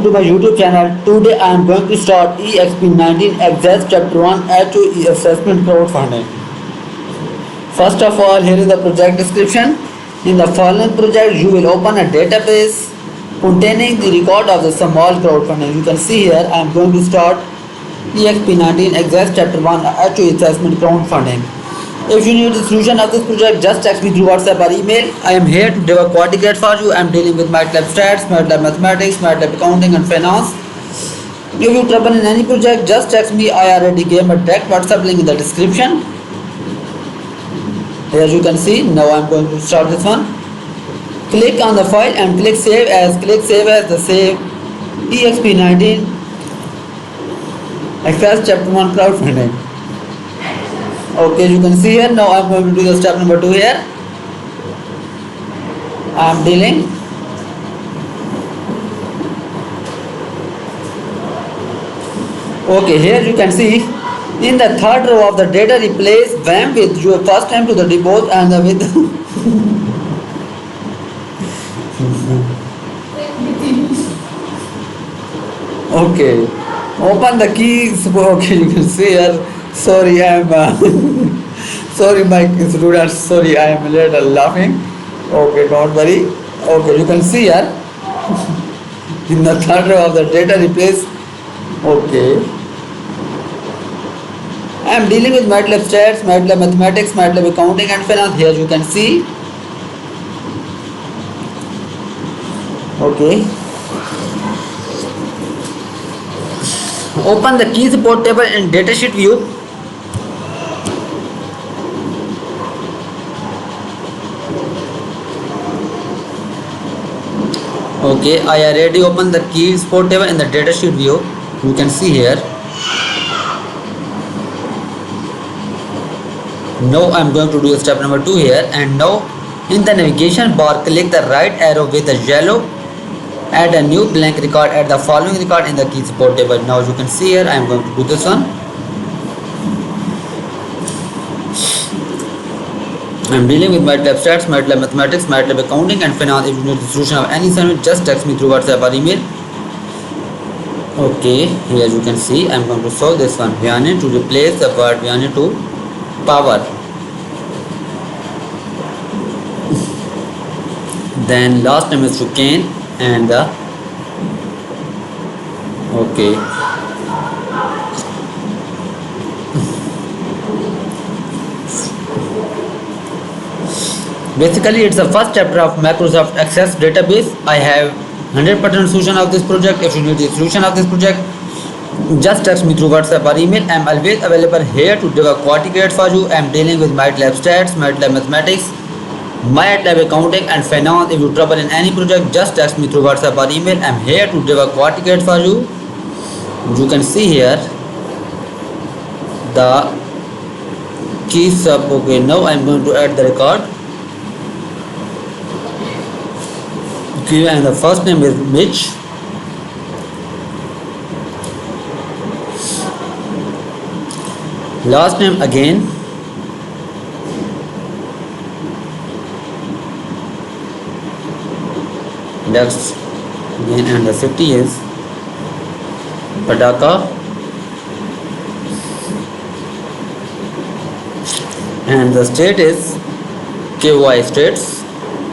to my YouTube channel. Today I am going to start EXP19 Access Chapter 1 HOE Assessment Crowdfunding. First of all, here is the project description. In the following project, you will open a database containing the record of the small crowdfunding. You can see here I am going to start EXP19 Access Chapter 1 HOE Assessment Crowdfunding. If you need the solution of this project, just text me through WhatsApp or email. I am here to do a coordinate for you. I am dealing with MATLAB Stats, MATLAB Mathematics, MATLAB Accounting and Finance. If you trouble in any project, just text me. I already gave a direct WhatsApp link in the description. Here you can see. Now I am going to start this one. Click on the file and click Save As. Click Save As the save EXP19 Access Chapter 1 Crowdfunding. Okay, you can see here. Now I am going to do the step number 2 here. I am dealing. Okay, here you can see in the third row of the data replace VAM with your first name to the depot and the with okay, open the keys. Okay, you can see here. Sorry, I am sorry, my students. Sorry, I am a little laughing. Okay, don't worry. Okay, you can see here in the third row of the data replace. Okay, I am dealing with MATLAB Stats, MATLAB Mathematics, MATLAB Accounting and Finance. Here you can see. Okay. Open the key support table in datasheet view. Okay, I already opened the key support table in the datasheet view. You can see here. Now I am going to do step number 2 here, and now in the navigation bar click the right arrow with the yellow. Add a new blank record. Add the following record in the key support table. Now you can see here I am going to do this one. I am dealing with MATLAB Stats, MATLAB Mathematics, MATLAB Accounting and Finance. If you need the solution of any assignment, just text me through WhatsApp or email. Okay, here you can see I am going to solve this one. Vyane to replace the word Vyane to power. Then last name is Shukain and the okay. Basically, it's the first chapter of Microsoft Access database. I have 100% solution of this project. If you need the solution of this project, just text me through WhatsApp or email. I am always available here to do a coordinate for you. I am dealing with MATLAB Stats, MATLAB Mathematics, MATLAB Accounting and Finance. If you trouble in any project, just text me through WhatsApp or email. I am here to do a coordinate for you. You can see here the key sub. Okay, now I am going to add the record. Okay, and the first name is Mitch. Last name again. Next again, and the city is Padaka. And the state is KY states.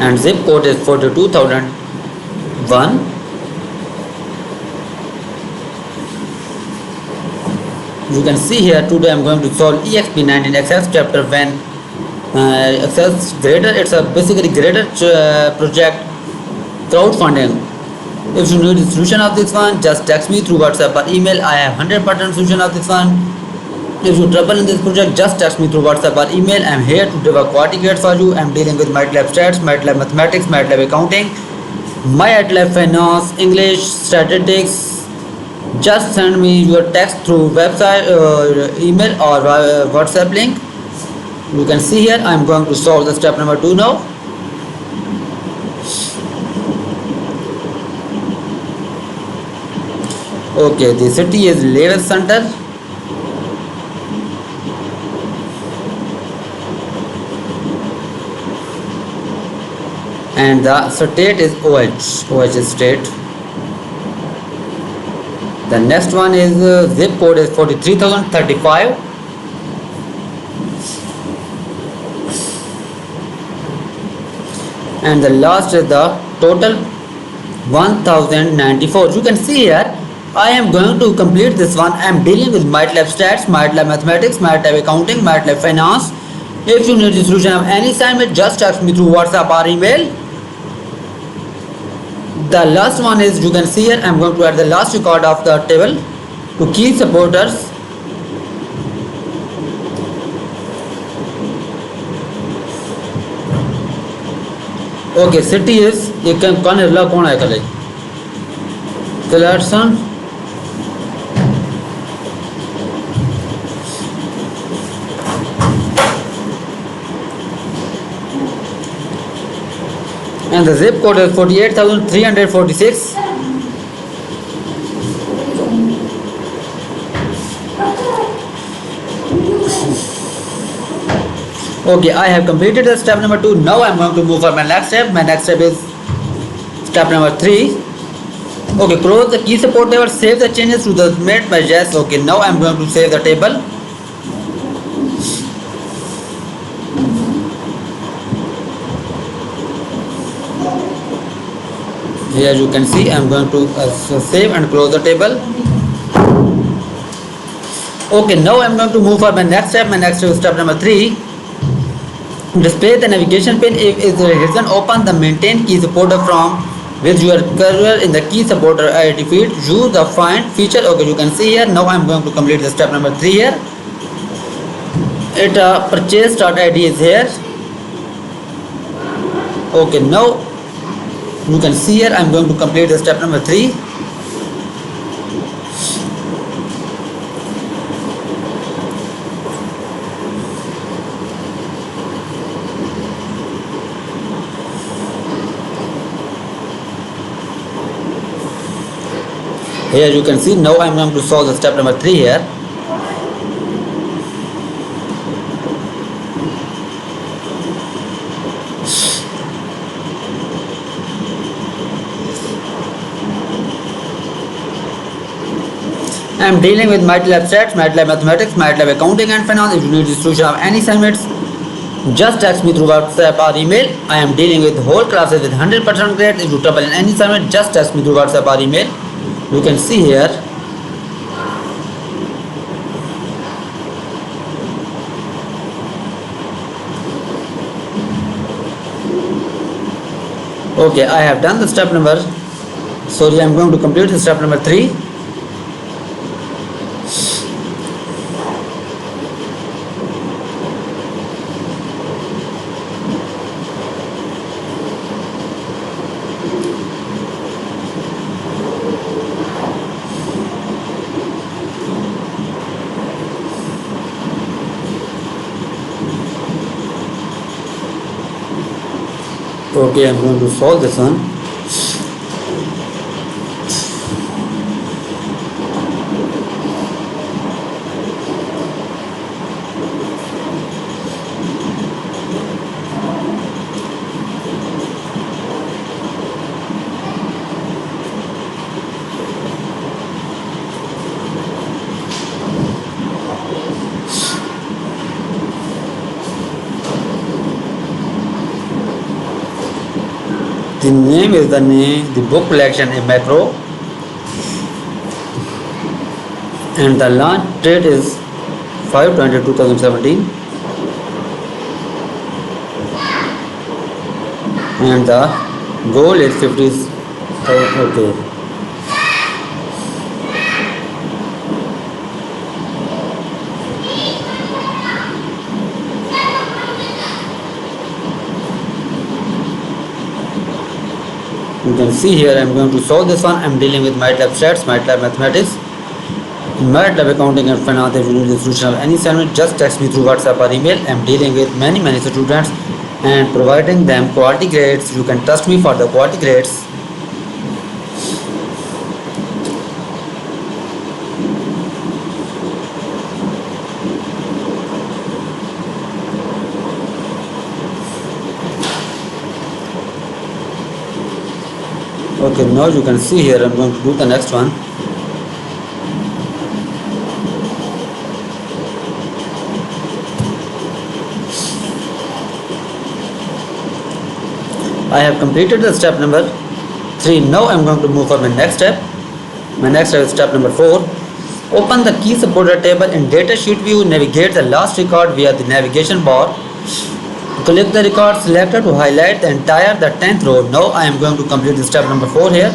And zip code is 42,001. You can see here today I am going to solve EXP19 Access chapter 1 Access Grader. It's a basically grader project crowdfunding. If you need the solution of this one, just text me through WhatsApp or email. I have 100% solution of this one. If you trouble in this project, just text me through WhatsApp or email. I am here to do a coordinate for you. I am dealing with MATLAB Stats, MATLAB Mathematics, MATLAB Accounting, MATLAB Finance, English, Statistics. Just send me your text through website, email or WhatsApp link. You can see here I am going to solve the step number 2 now. Okay, the city is Lewis Center. And the state is OH is state. The next one is zip code is 43,035. And the last is the total 1094. You can see here I am going to complete this one. I am dealing with MATLAB stats, MATLAB mathematics, MATLAB accounting, MATLAB finance. If you need the solution of any assignment, just text me through WhatsApp or email. The last one is, you can see here I am going to add the last record of the table to key supporters. Okay, city is you can कौन है ला कौन है कल Clarkson. And the zip code is 48,346. Okay, I have completed the step number 2. Now I am going to move for my next step. My next step is step number 3. Okay, close the key support table, save the changes to the made by yes. Okay, now I am going to save the table. Here you can see I am going to save and close the table. Okay, now I am going to move for my next step. My next step is step number 3. Display the navigation pane. If it is written, open the maintain key supporter from with your cursor in the key supporter IIT field. Use the find feature. Okay, you can see here. Now I am going to complete the step number 3 here. It purchase start ID is here. Okay, now you can see here I am going to complete the step number 3. Here you can see now I am going to solve the step number 3 here. I am dealing with MATLAB stats, MATLAB mathematics, MATLAB accounting and finance. If you need the solution of any assignments, just text me through WhatsApp or email. I am dealing with whole classes with 100% grade. If you trouble in any assignment, just text me through WhatsApp or email. You can see here okay, I have done the step number, sorry, I am going to complete the step number 3. Okay, I am going to solve this one. The name is the book collection in macro, and the launch date is 5/20/2017, and the goal is 50. Okay. You can see here I am going to solve this one. I am dealing with MATLAB stats, MATLAB mathematics, MATLAB accounting and finance. If you need the solution of any assignment, just text me through WhatsApp or email. I am dealing with many students and providing them quality grades. You can trust me for the quality grades. Okay, now you can see here I am going to do the next one. I have completed the step number 3. Now I'm going to move for my next step. My next step is step number 4. Open the key supporter table in datasheet view. Navigate the last record via the navigation bar. Click the record selector to highlight the entire the 10th row. Now I am going to complete the step number 4 here.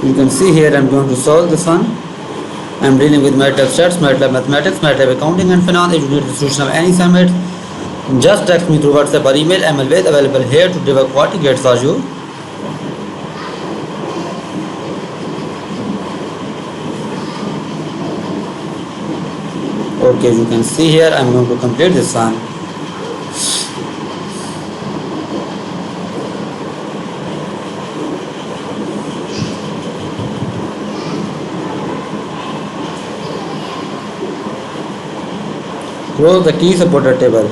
You can see here I am going to solve this one. I am dealing with MATLAB stats, MATLAB mathematics, MATLAB accounting and finance. If you need the solution of any assignment, just text me through WhatsApp or email. I am always available here to deliver quality grades for you. Okay, you can see here I am going to complete this one. Close the key supporter table.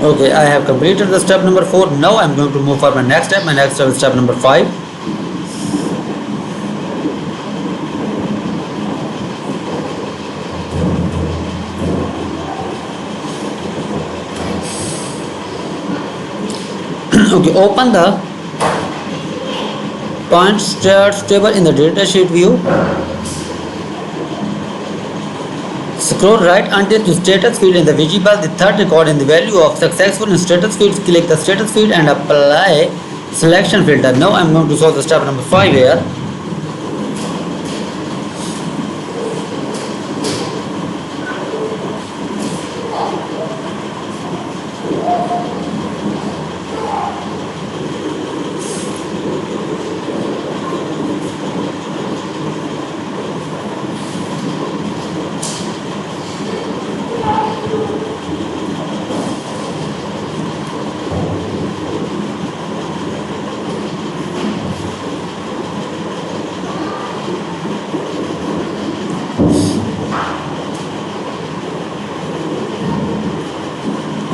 Okay, I have completed the step number 4. Now I am going to move for my next step. My next step is step number 5. Okay, open the point stats table in the datasheet view. Scroll right until the status field in the visible the third record in the value of successful in status field. Click the status field and apply selection filter. Now I am going to solve the step number 5 here.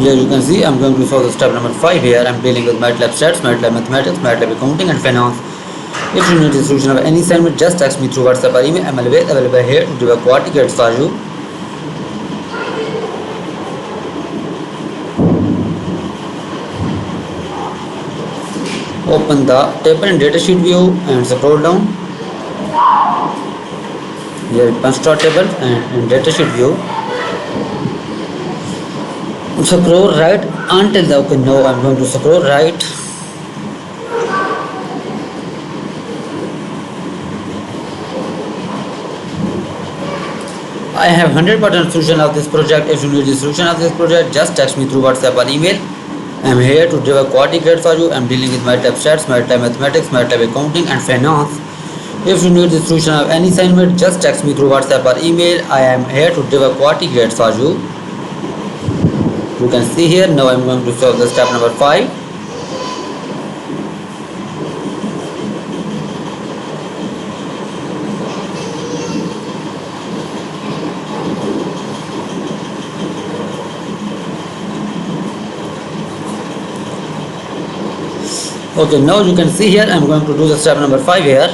Here you can see I am going to solve the step number 5 here. I am dealing with MATLAB stats, MATLAB mathematics, MATLAB accounting and finance. If you need the solution of any assignment, just text me through WhatsApp or email. I am always available here to deliver quality grades for you. Open the table in datasheet view and scroll down. Here punch chart table and in datasheet view. Scroll right until the okay. No, I'm going to scroll right. I have 100% solution of this project. If you need the solution of this project, just text me through WhatsApp or email. I am here to deliver quality grades for you. I am dealing with MATLAB stats, MATLAB mathematics, MATLAB accounting and finance. If you need the solution of any assignment, just text me through WhatsApp or email. I am here to deliver quality grades for you. You can see here. Now I am going to solve the step number 5. Okay, now you can see here I am going to do the step number 5 here.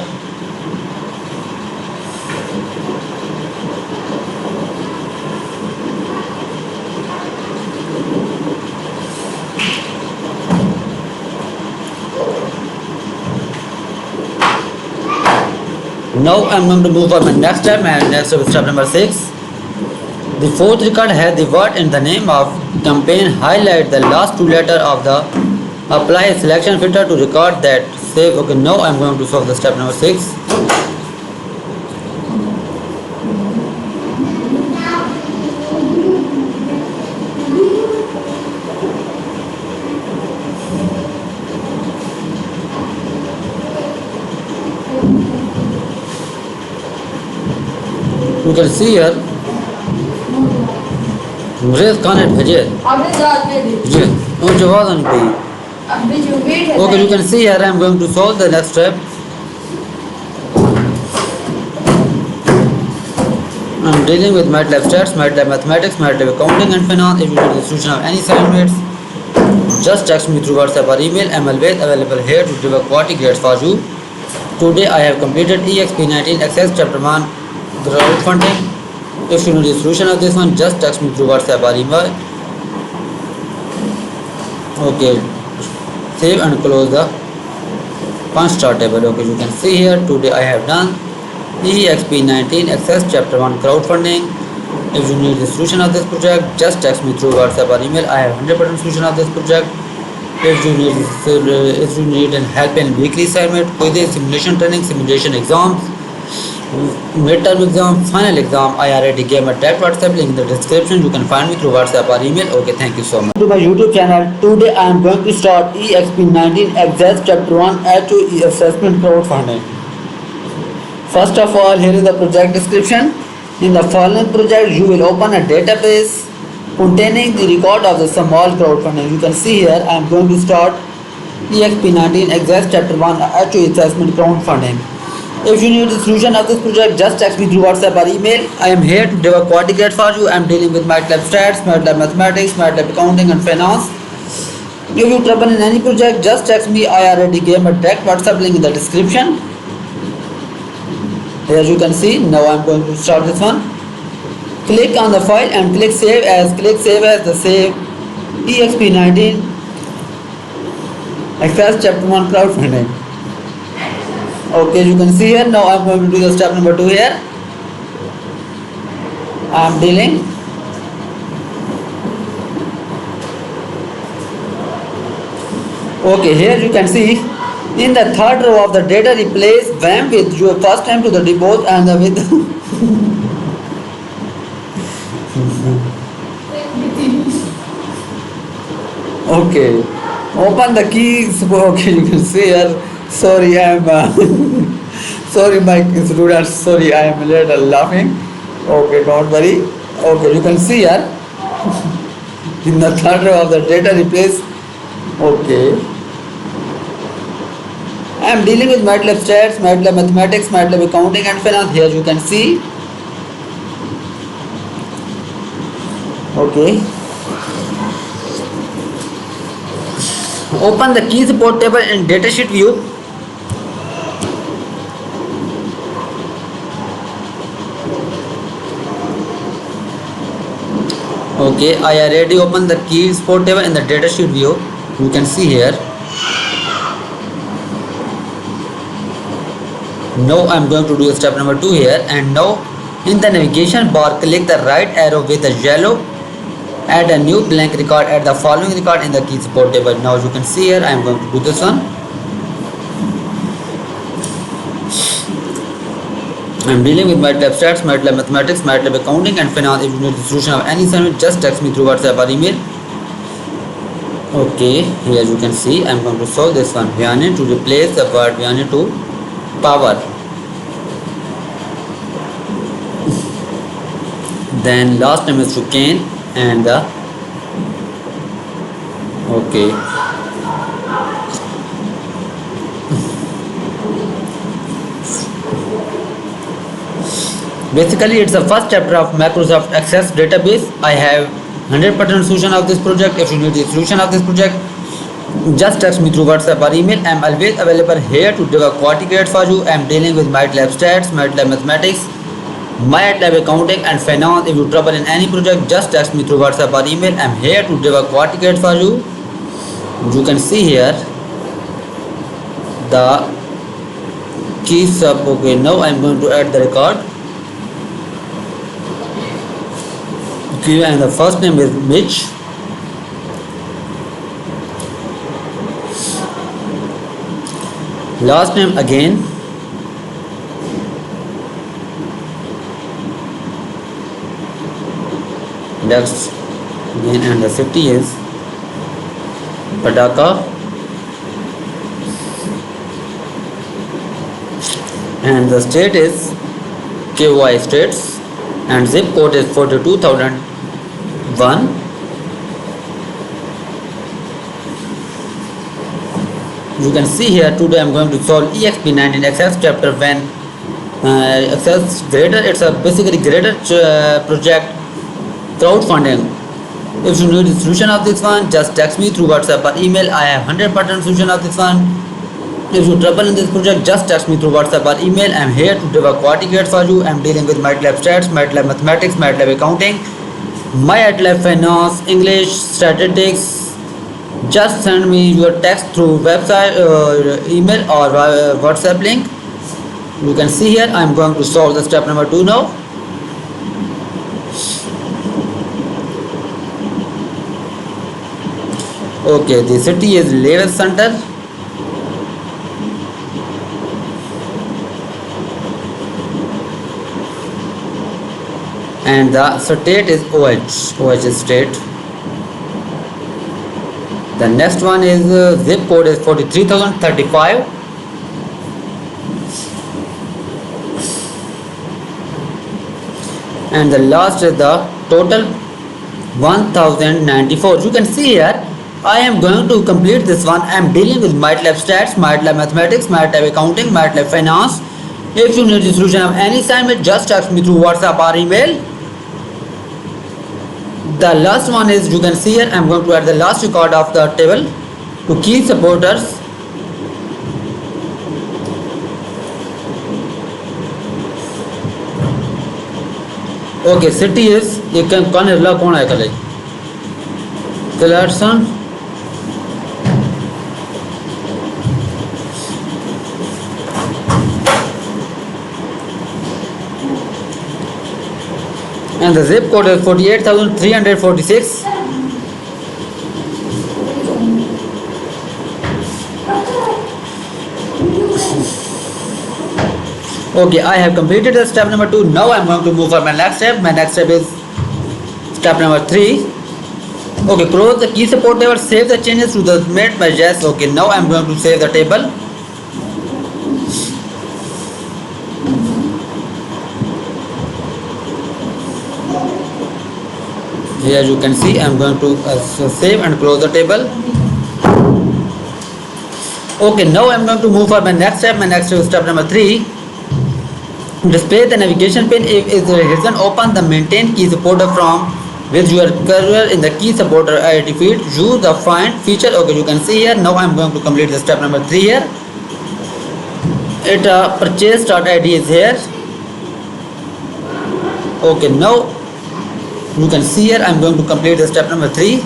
Now I am going to move on my next step, and next step is step number 6. The fourth record has the word in the name of campaign. Highlight the last two letters of the apply selection filter to record that save. Okay, now I am going to solve the step number 6. You can see here मुझे कहाँ है भेजे जी वो जवाब नहीं पाई. Okay, you can see here I am going to solve the next step. I am dealing with MATLAB stats, MATLAB mathematics, MATLAB accounting and finance. If you need the solution of any assignments, just text me through WhatsApp or email. I'm always available here to deliver quality grades for you. Today I have completed EXP19 Access Chapter 1 crowdfunding. If you know the solution of this one, just text me through WhatsApp or email. Okay, save and close the punch start table. Okay, you can see here today I have done EXP19 Access Chapter 1 crowdfunding. If you need the solution of this project, just text me through WhatsApp or email. I have 100% solution of this project. If you need help in weekly assignment, quizzes, simulation training, simulation exams, midterm exam, final exam, I already gave my direct WhatsApp link in the description. You can find me through WhatsApp or email. Okay, thank you so much. To my YouTube channel, today I am going to start EXP19 Access Chapter 1 H2E Assessment Crowdfunding. First of all, here is the project description. In the following project, you will open a database containing the record of the small crowdfunding. You can see here I am going to start EXP19 Access Chapter 1 H2E Assessment Crowdfunding. If you need the solution of this project, just text me through WhatsApp or email. I am here to deliver quality grade for you. I am dealing with MATLAB Stats, MATLAB Mathematics, MATLAB Accounting and Finance. If you trouble in any project, just text me. I already gave my direct WhatsApp link in the description. Here you can see, now I am going to start this one. Click on the file and click save as. The save EXP19 Access Chapter 1 crowdfunding. Okay, you can see here, now I am going to do the step number 2 here. I am dealing. Okay, here you can see in the third row of the data, replace WAM with your first name to the depot and the with okay, open the keys. Okay, you can see here. Sorry, I am sorry, my students. Sorry, I am a little laughing. Okay, don't worry. Okay, you can see here in the third row of the data, replace. Okay. I am dealing with MATLAB Stats, MATLAB Mathematics, MATLAB Accounting and Finance. Here you can see. Okay. Open the key support table in datasheet view. Okay, I already opened the key support table in the datasheet view. You can see here. Now I am going to do step number 2 here, and now in the navigation bar click the right arrow with the yellow, add a new blank record, add the following record in the key support table. Now you can see here I am going to do this one. I am dealing with MATLAB Stats, MATLAB Mathematics, MATLAB Accounting and Finance. If you need the solution of any assignment, just text me through WhatsApp or email. Okay, here you can see I am going to solve this one. Vyane to replace the word Vyane to power. Then last name is Shukain and the okay. Basically, it's the first chapter of Microsoft Access database. I have 100% solution of this project. If you need the solution of this project, just text me through WhatsApp or email. I am always available here to deliver quality grades for you. I am dealing with MATLAB Stats, MATLAB Mathematics, MATLAB Accounting and Finance. If you trouble in any project, just text me through WhatsApp or email. I am here to deliver quality grades for you. You can see here the key sub. Okay, now I am going to add the record. Okay, and the first name is Mitch. Last name again. Next again, and the city is Padaka, and the state is KY states, and zip code is 42,001. You can see here today I am going to solve EXP19 Access chapter when Access Grader. It's a basically Grader project crowdfunding. If you need a solution of this one, just text me through WhatsApp or email. I have 100% solution of this one. If you trouble in this project, just text me through WhatsApp or email. I am here to deliver quality grades for you. I am dealing with MATLAB stats, MATLAB mathematics, MATLAB accounting, MATLAB finance, English, statistics. Just send me your text through website, email or WhatsApp link. You can see here I am going to solve the step number 2 now. Okay, the city is Lewis Center. And the state is OH state. The next one is zip code is 43,035. And the last is the total 1094. You can see here I am going to complete this one. I am dealing with MATLAB stats, MATLAB mathematics, MATLAB accounting, MATLAB finance. If you need the solution of any assignment, just text me through WhatsApp or email. The last one is, you can see here, I am going to add the last record of the table to key supporters. Okay, city is, you can कौन है कौन है कल Clarkson. And the zip code is 48,346. Okay, I have completed the step number 2. Now I am going to move for my next step. My next step is step number 3. Okay, close the key support table, save the changes to the made by yes. Okay, now I am going to save the table. Here you can see I am going to save and close the table. Okay, now I am going to move for my next step. My next step is step number 3. Display the navigation pin. If it is hidden, open the maintain key supporter from with your cursor in the key supporter ID field. Use the find feature. Okay, you can see here. Now I am going to complete the step number 3 here. It purchase start ID is here. Okay, now you can see here I am going to complete the step number 3.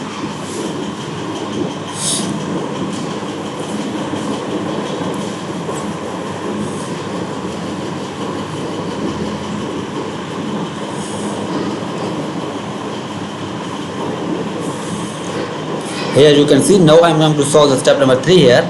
Here you can see now I am going to solve the step number 3 here.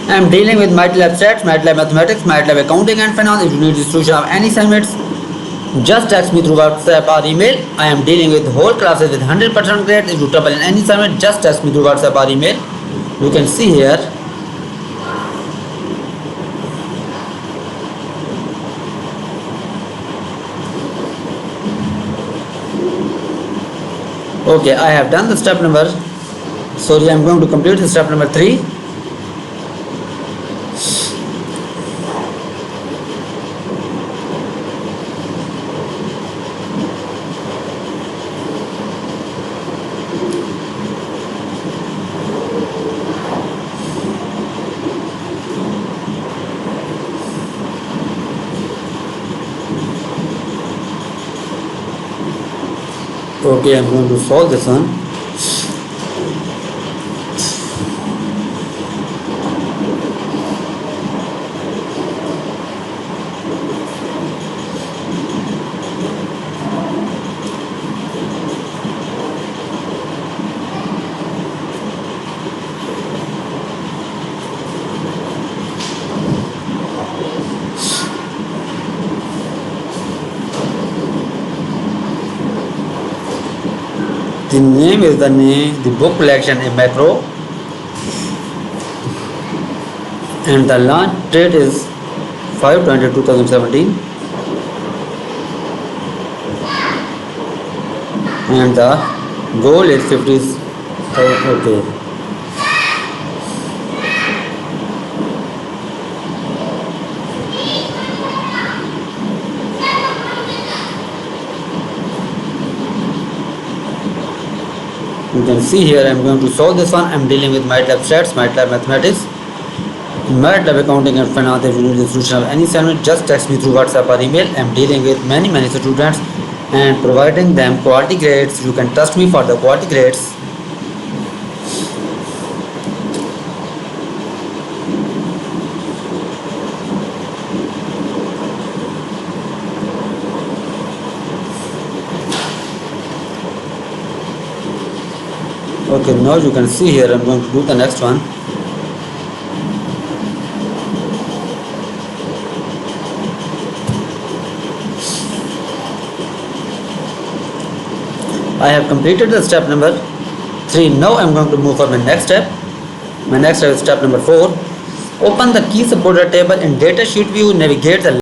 I am dealing with MATLAB stats, MATLAB mathematics, MATLAB accounting and finance. If you need the solution of any assignments, just text me through WhatsApp or email. I am dealing with whole classes with 100% grade. If you trouble in any assignment, just text me through WhatsApp or email. You can see here. Okay, I have done the step number. Sorry, I am going to complete the step number 3. Okay, I'm going to solve this one. The name is the book collection a macro, and the launch date is 5/20/2017, and the goal is 50. Okay. can see here I'm going to solve this one. I'm dealing with MATLAB stats, MATLAB mathematics, MATLAB accounting and finance. If you need the solution of any assignment, just text me through WhatsApp or email. I'm dealing with many students and providing them quality grades. You can trust me for the quality grades. Okay, now you can see here I'm going to do the next one. I have completed the step number 3. Now I'm going to move for my next step. My next step is step number 4. Open the key supported table in datasheet view, navigate the